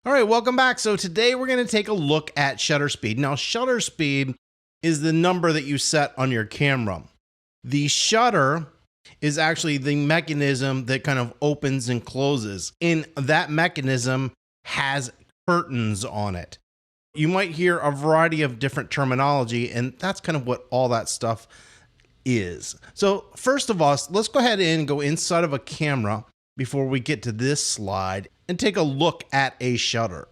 All right, welcome back. So today we're going to take a look at shutter speed. Now, shutter speed is the number that you set on your camera. The shutter is actually the mechanism that kind of opens and closes, and that mechanism has curtains on it. You might hear a variety of different terminology, and that's kind of what all that stuff is. So first of all, let's go ahead and go inside of a camera before we get to this slide and take a look at a shutter.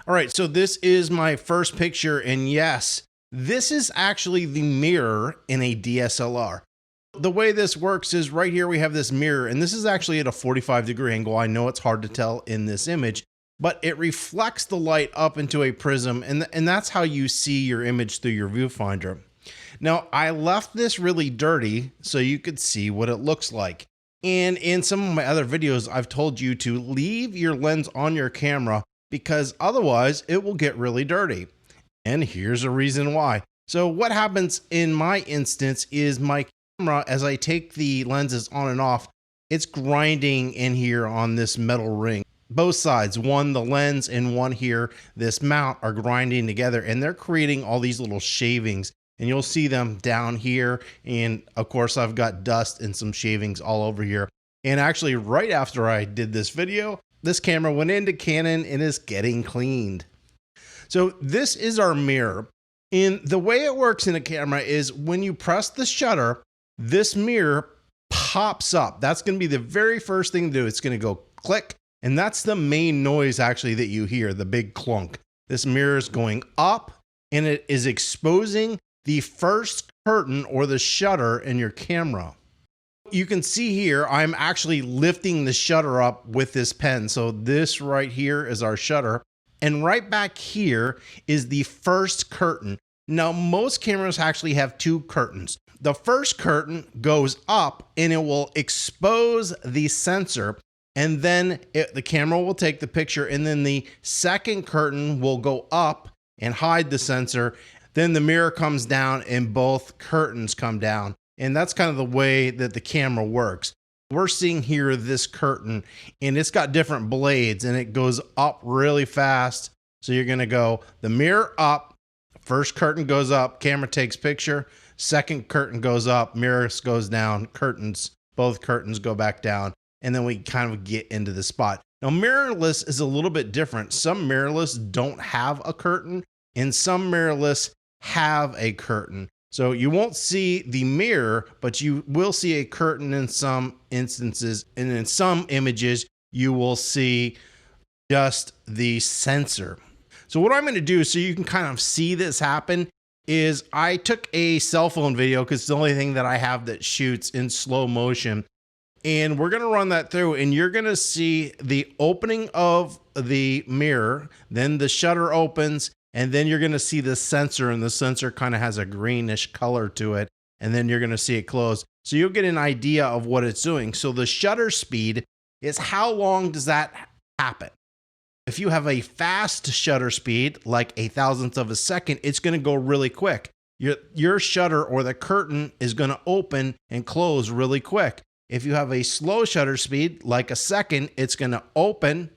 All right, so this is my first picture, and yes, this is actually the mirror in a DSLR. The way this works is right here we have this mirror, and this is actually at a 45-degree angle. I know it's hard to tell in this image, but it reflects the light up into a prism, and that's how you see your image through your viewfinder. Now, I left this really dirty so you could see what it looks like. And in some of my other videos, I've told you to leave your lens on your camera because otherwise it will get really dirty. And here's a reason why. So what happens in my instance is my camera, as I take the lenses on and off, it's grinding in here on this metal ring. Both sides, one, the lens, and one here, this mount, are grinding together, and they're creating all these little shavings, and you'll see them down here. And of course, I've got dust and some shavings all over here. And actually, right after I did this video, this camera went into Canon and is getting cleaned. So this is our mirror. And the way it works in a camera is when you press the shutter, this mirror pops up. That's going to be the very first thing to do. It's going to go click. And that's the main noise actually that you hear, the big clunk. This mirror is going up and it is exposing the first curtain or the shutter in your camera. You can see here, I'm actually lifting the shutter up with this pen. So this right here is our shutter. And right back here is the first curtain. Now, most cameras actually have two curtains. The first curtain goes up and it will expose the sensor. And then the camera will take the picture, and then the second curtain will go up and hide the sensor. Then the mirror comes down and both curtains come down. And that's kind of the way that the camera works. We're seeing here this curtain, and it's got different blades, and it goes up really fast. So you're going to go the mirror up, first curtain goes up, camera takes picture, second curtain goes up, mirror goes down, both curtains go back down. And then we kind of get into the spot. Now, mirrorless is a little bit different. Some mirrorless don't have a curtain, and some mirrorless have a curtain. So you won't see the mirror, but you will see a curtain in some instances. And in some images, you will see just the sensor. So what I'm going to do so you can kind of see this happen is I took a cell phone video because it's the only thing that I have that shoots in slow motion. And we're going to run that through, and you're going to see the opening of the mirror, then the shutter opens, and then you're going to see the sensor, and the sensor kind of has a greenish color to it, and then you're going to see it close. So you'll get an idea of what it's doing. So the shutter speed is how long does that happen? If you have a fast shutter speed, like a thousandth of a second, it's going to go really quick. Your shutter or the curtain is going to open and close really quick. If you have a slow shutter speed, like a second, it's going to open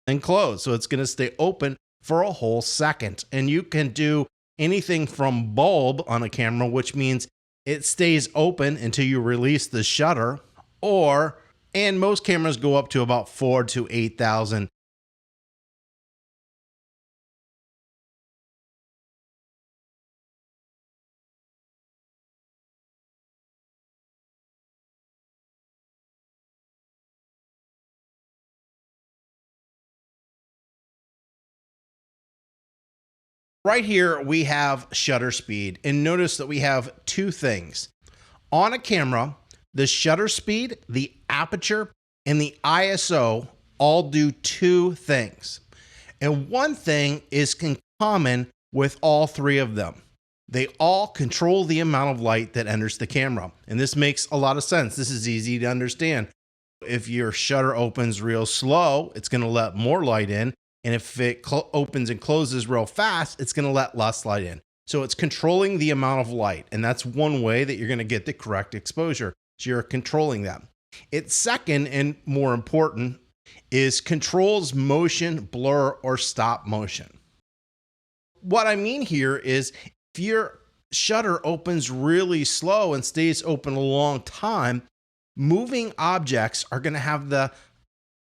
and close. So it's going to stay open for a whole second. And you can do anything from bulb on a camera, which means it stays open until you release the shutter, and most cameras go up to about 4,000 to 8,000. Right here, we have shutter speed, and notice that we have two things. On a camera, the shutter speed, the aperture, and the ISO all do two things. And one thing is common with all three of them. They all control the amount of light that enters the camera. And this makes a lot of sense. This is easy to understand. If your shutter opens real slow, it's going to let more light in. And if it opens and closes real fast, it's going to let less light in. So it's controlling the amount of light. And that's one way that you're going to get the correct exposure. So you're controlling that. Its second and more important is controls motion, blur, or stop motion. What I mean here is if your shutter opens really slow and stays open a long time, moving objects are going to have the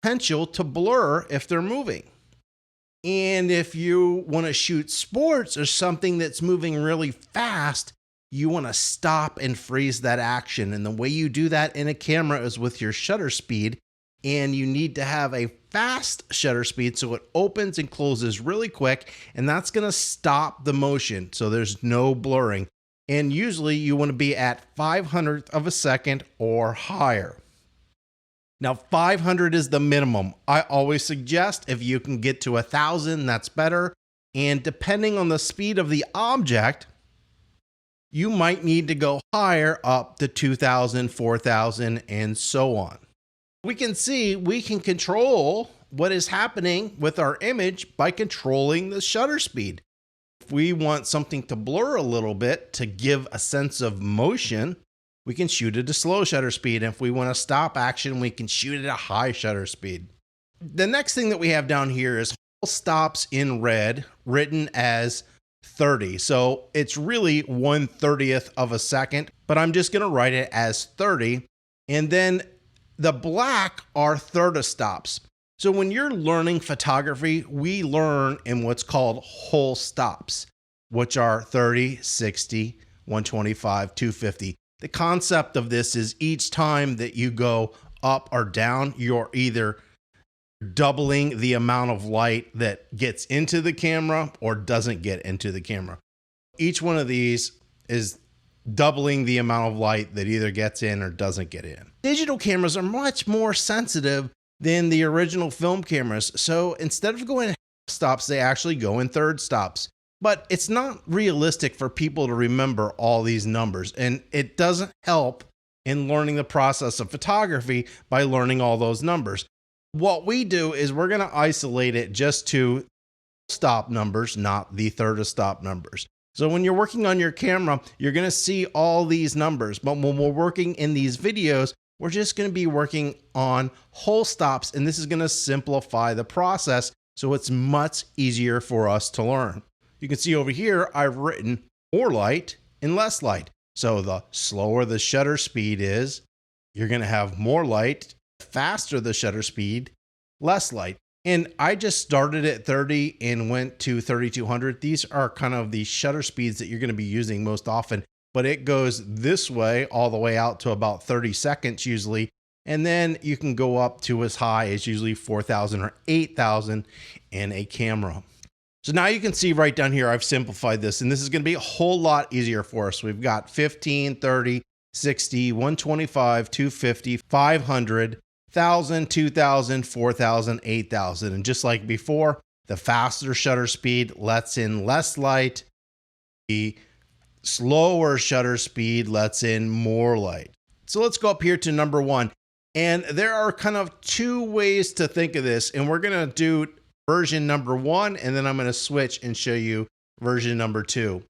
potential to blur if they're moving. And if you want to shoot sports or something that's moving really fast, you want to stop and freeze that action. And the way you do that in a camera is with your shutter speed. And you need to have a fast shutter speed so it opens and closes really quick. And that's going to stop the motion so there's no blurring. And usually you want to be at 500th of a second or higher. Now 500 is the minimum. I always suggest if you can get to 1,000, that's better. And depending on the speed of the object, you might need to go higher up to 2,000, 4,000, and so on. We can see we can control what is happening with our image by controlling the shutter speed. If we want something to blur a little bit to give a sense of motion, we can shoot at a slow shutter speed. And if we want to stop action, we can shoot at a high shutter speed. The next thing that we have down here is whole stops in red, written as 30. So it's really 1/30th of a second, but I'm just going to write it as 30. And then the black are third stops. So when you're learning photography, we learn in what's called whole stops, which are 30, 60, 125, 250. The concept of this is each time that you go up or down, you're either doubling the amount of light that gets into the camera or doesn't get into the camera. Each one of these is doubling the amount of light that either gets in or doesn't get in. Digital cameras are much more sensitive than the original film cameras. So instead of going in half stops, they actually go in third stops. But it's not realistic for people to remember all these numbers. And it doesn't help in learning the process of photography by learning all those numbers. What we do is we're going to isolate it just to stop numbers, not the third stop numbers. So when you're working on your camera, you're going to see all these numbers. But when we're working in these videos, we're just going to be working on whole stops. And this is going to simplify the process so it's much easier for us to learn. You can see over here, I've written more light and less light. So the slower the shutter speed is, you're going to have more light. Faster the shutter speed, less light. And I just started at 30 and went to 3200. These are kind of the shutter speeds that you're going to be using most often, but it goes this way all the way out to about 30 seconds usually. And then you can go up to as high as usually 4,000 or 8,000 in a camera. So now you can see right down here, I've simplified this, and this is going to be a whole lot easier for us. We've got 15, 30, 60, 125, 250, 500, 1,000, 2,000, 4,000, 8,000. And just like before, the faster shutter speed lets in less light. The slower shutter speed lets in more light. So let's go up here to number 1. And there are kind of two ways to think of this. And we're going to do version number 1, and then I'm going to switch and show you version number 2.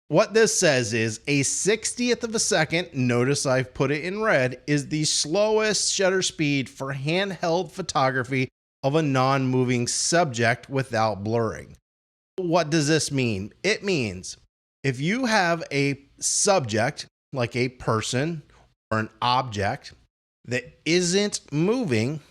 What this says is a 60th of a second, notice I've put it in red, is the slowest shutter speed for handheld photography of a non-moving subject without blurring. What does this mean? It means if you have a subject, like a person or an object, that isn't moving,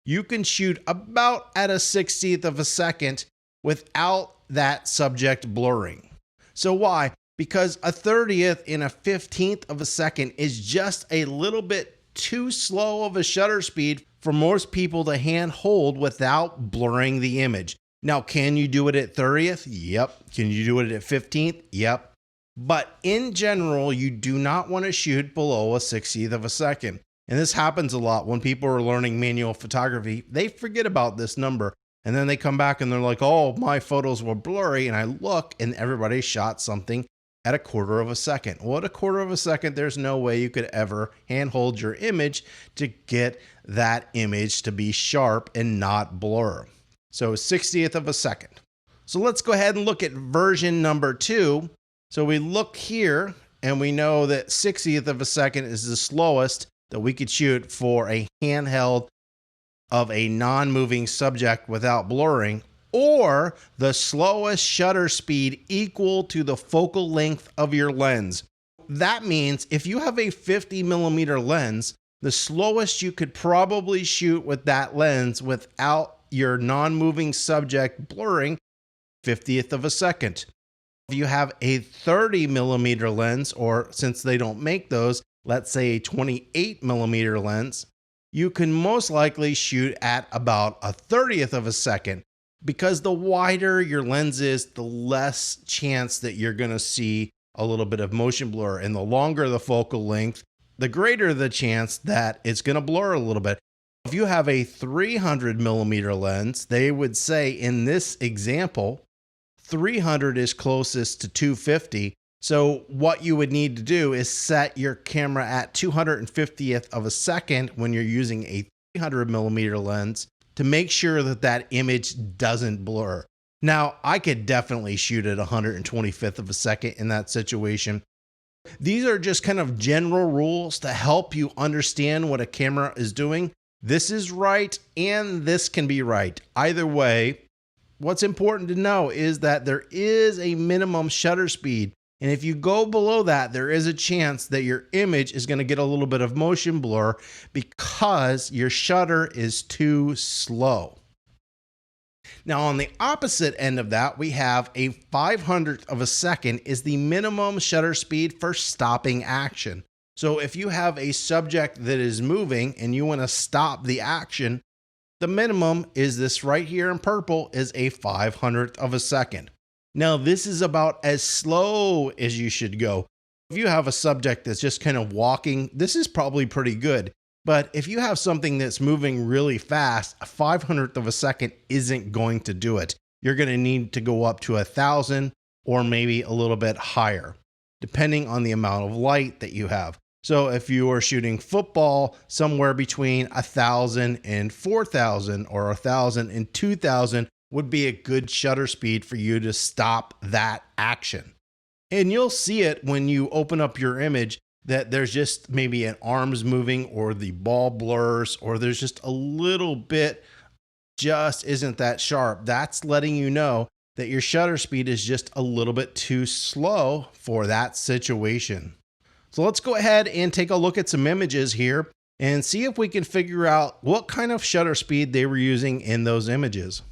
you can shoot about at a 60th of a second without that subject blurring. So why? Because a 30th and a 15th of a second is just a little bit too slow of a shutter speed for most people to hand hold without blurring the image. Now, can you do it at 30th? Yep. Can you do it at 15th? Yep. But in general, you do not want to shoot below a 60th of a second. And this happens a lot when people are learning manual photography. They forget about this number. And then they come back and they're like, oh, my photos were blurry. And I look and everybody shot something at a quarter of a second. Well, at a quarter of a second, there's no way you could ever handhold your image to get that image to be sharp and not blur. So 60th of a second. So let's go ahead and look at version number 2. So we look here and we know that 60th of a second is the slowest that we could shoot for a handheld of a non-moving subject without blurring, or the slowest shutter speed equal to the focal length of your lens. That means if you have a 50mm lens, the slowest you could probably shoot with that lens without your non-moving subject blurring, 50th of a second. If you have a 30mm lens, or since they don't make those, let's say a 28mm lens, you can most likely shoot at about a 30th of a second. Because the wider your lens is, the less chance that you're going to see a little bit of motion blur. And the longer the focal length, the greater the chance that it's going to blur a little bit. If you have a 300mm lens, they would say in this example, 300 is closest to 250. So what you would need to do is set your camera at 250th of a second when you're using a 300mm lens to make sure that that image doesn't blur. Now, I could definitely shoot at 125th of a second in that situation. These are just kind of general rules to help you understand what a camera is doing. This is right and this can be right. Either way, what's important to know is that there is a minimum shutter speed. And if you go below that, there is a chance that your image is going to get a little bit of motion blur because your shutter is too slow. Now, on the opposite end of that, we have a 500th of a second is the minimum shutter speed for stopping action. So if you have a subject that is moving and you want to stop the action, the minimum is this right here in purple is a 500th of a second. Now, this is about as slow as you should go. If you have a subject that's just kind of walking, this is probably pretty good. But if you have something that's moving really fast, a 500th of a second isn't going to do it. You're going to need to go up to 1,000 or maybe a little bit higher, depending on the amount of light that you have. So if you are shooting football, somewhere between 1,000 and 4,000 or 1,000 and 2,000 would be a good shutter speed for you to stop that action. And you'll see it when you open up your image that there's just maybe an arm's moving or the ball blurs or there's just a little bit just isn't that sharp. That's letting you know that your shutter speed is just a little bit too slow for that situation. So let's go ahead and take a look at some images here and see if we can figure out what kind of shutter speed they were using in those images.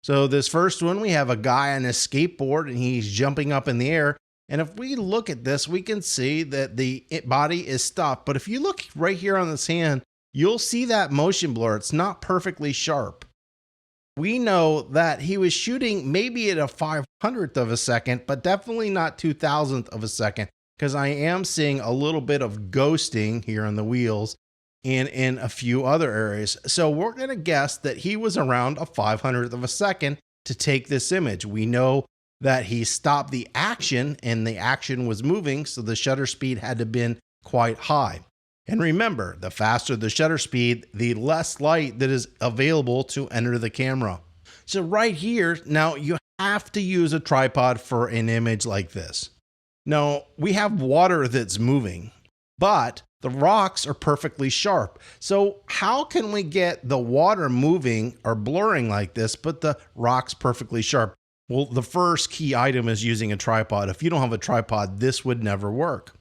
So this first one, we have a guy on a skateboard and he's jumping up in the air. And if we look at this, we can see that the body is stopped. But if you look right here on this hand, you'll see that motion blur. It's not perfectly sharp. We know that he was shooting maybe at a 500th of a second, but definitely not 2,000th of a second, because I am seeing a little bit of ghosting here on the wheels and in a few other areas. So we're going to guess that he was around a 500th of a second to take this image. We know that he stopped the action and the action was moving, so the shutter speed had to have been quite high. And remember, the faster the shutter speed, the less light that is available to enter the camera. So right here, now you have to use a tripod for an image like this. Now, we have water that's moving, but the rocks are perfectly sharp. So how can we get the water moving or blurring like this, but the rocks perfectly sharp? Well, the first key item is using a tripod. If you don't have a tripod, this would never work.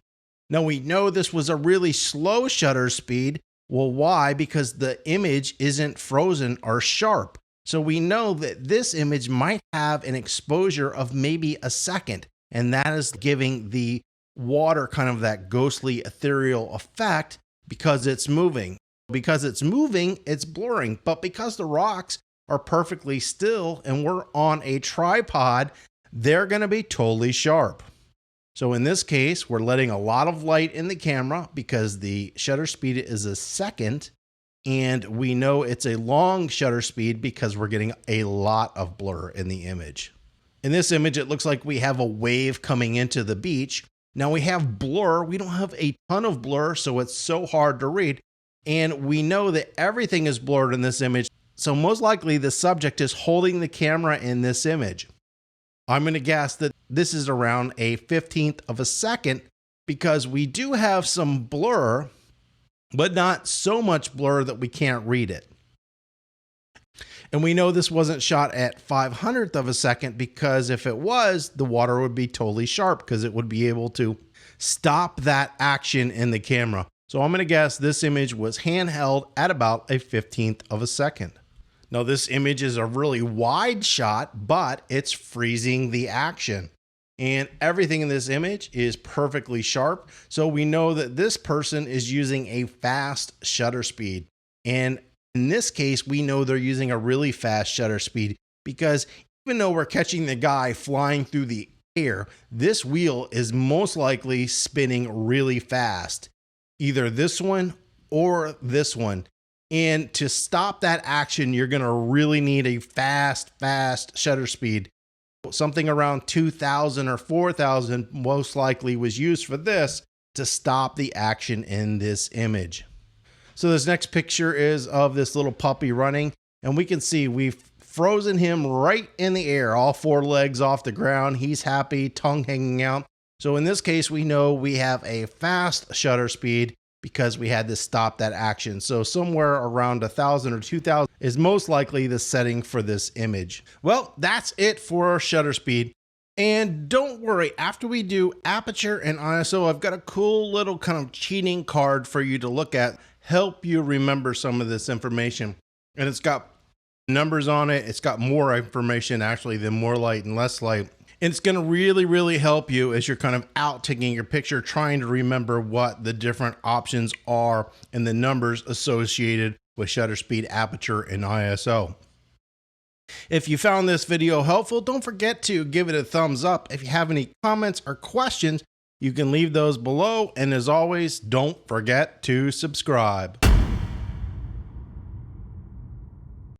Now, we know this was a really slow shutter speed. Well, why? Because the image isn't frozen or sharp. So we know that this image might have an exposure of maybe a second, and that is giving the water kind of that ghostly ethereal effect because it's moving. Because it's moving, it's blurring. But because the rocks are perfectly still and we're on a tripod, they're going to be totally sharp. So in this case, we're letting a lot of light in the camera because the shutter speed is a second, and we know it's a long shutter speed because we're getting a lot of blur in the image. In this image, it looks like we have a wave coming into the beach. Now we have blur. We don't have a ton of blur, so it's so hard to read. And we know that everything is blurred in this image. So most likely the subject is holding the camera in this image. I'm going to guess that this is around a 15th of a second because we do have some blur, but not so much blur that we can't read it. And we know this wasn't shot at 500th of a second because if it was, the water would be totally sharp because it would be able to stop that action in the camera. So I'm going to guess this image was handheld at about a 15th of a second. Now this image is a really wide shot, but it's freezing the action. And everything in this image is perfectly sharp. So we know that this person is using a fast shutter speed. And in this case, we know they're using a really fast shutter speed because even though we're catching the guy flying through the air, this wheel is most likely spinning really fast. Either this one or this one. And to stop that action, you're going to really need a fast shutter speed. Something around 2000 or 4000 most likely was used for this to stop the action in this image. So this next picture is of this little puppy running, and we can see we've frozen him right in the air, all four legs off the ground. He's happy, tongue hanging out. So in this case, we know we have a fast shutter speed because we had to stop that action. So somewhere around 1000 or 2000 is most likely the setting for this image. Well, that's it for shutter speed. And don't worry, after we do aperture and ISO, I've got a cool little kind of cheating card for you to look at, help you remember some of this information. And it's got numbers on it. It's got more information actually than more light and less light. And it's going to really help you as you're kind of out taking your picture, trying to remember what the different options are and the numbers associated with shutter speed, aperture, and ISO. If you found this video helpful, don't forget to give it a thumbs up. If you have any comments or questions, you can leave those below. And as always, don't forget to subscribe.